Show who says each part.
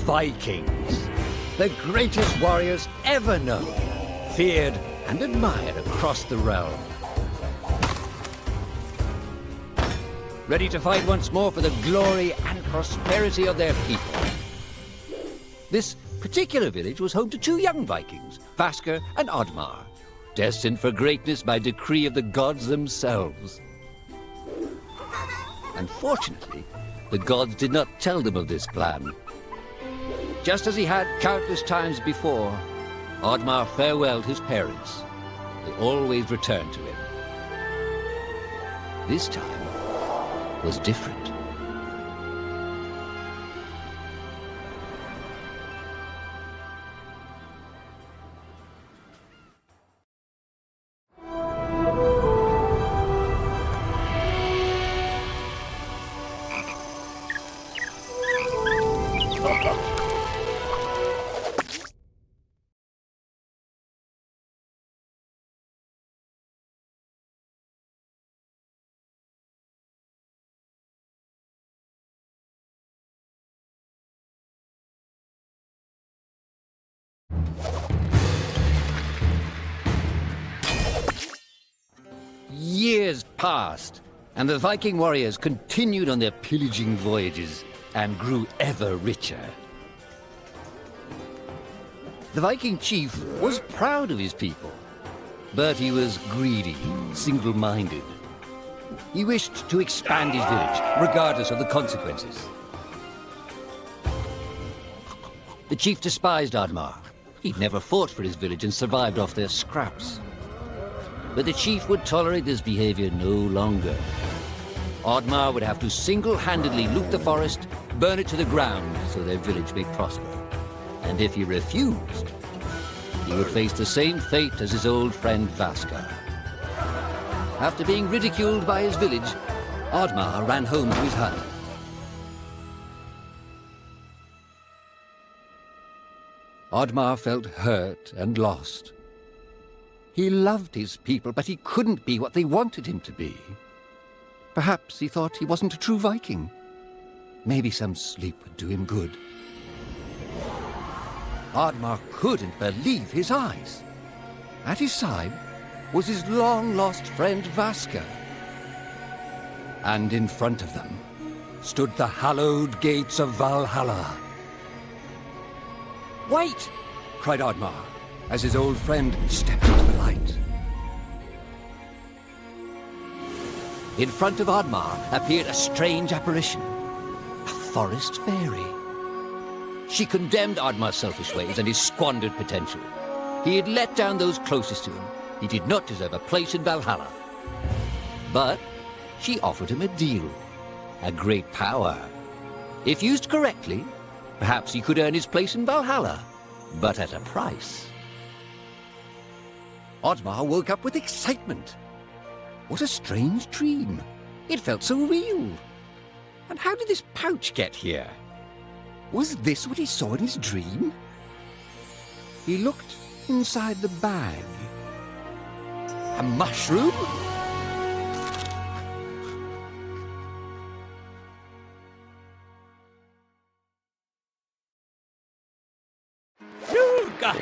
Speaker 1: Vikings, the greatest warriors ever known, feared and admired across the realm. Ready to fight once more for the glory and prosperity of their people. This particular village was home to two young Vikings, Vasker and Oddmar, destined for greatness by decree of the gods themselves. Unfortunately, the gods did not tell them of this plan. Just as he had countless times before, Oddmar farewelled his parents. They always returned to him. This time was different. Years passed, and the Viking warriors continued on their pillaging voyages and grew ever richer. The Viking chief was proud of his people, but he was greedy, single-minded. He wished to expand his village, regardless of the consequences. The chief despised Oddmar. He'd never fought for his village and survived off their scraps. But the chief would tolerate this behavior no longer. Oddmar would have to single-handedly loot the forest, burn it to the ground so their village may prosper. And if he refused, he would face the same fate as his old friend Vasker. After being ridiculed by his village, Oddmar ran home to his hut. Oddmar felt hurt and lost. He loved his people, but he couldn't be what they wanted him to be. Perhaps he thought he wasn't a true Viking. Maybe some sleep would do him good. Oddmar couldn't believe his eyes. At his side was his long-lost friend Vasker. And in front of them stood the hallowed gates of Valhalla. "Wait!" cried Oddmar, as his old friend stepped into the light. In front of Oddmar appeared a strange apparition, a forest fairy. She condemned Oddmar's selfish ways and his squandered potential. He had let down those closest to him. He did not deserve a place in Valhalla. But she offered him a deal, a great power. If used correctly, perhaps he could earn his place in Valhalla, but at a price. Oddmar woke up with excitement. What a strange dream. It felt so real. And how did this pouch get here? Was this what he saw in his dream? He looked inside the bag. A mushroom? Nunca!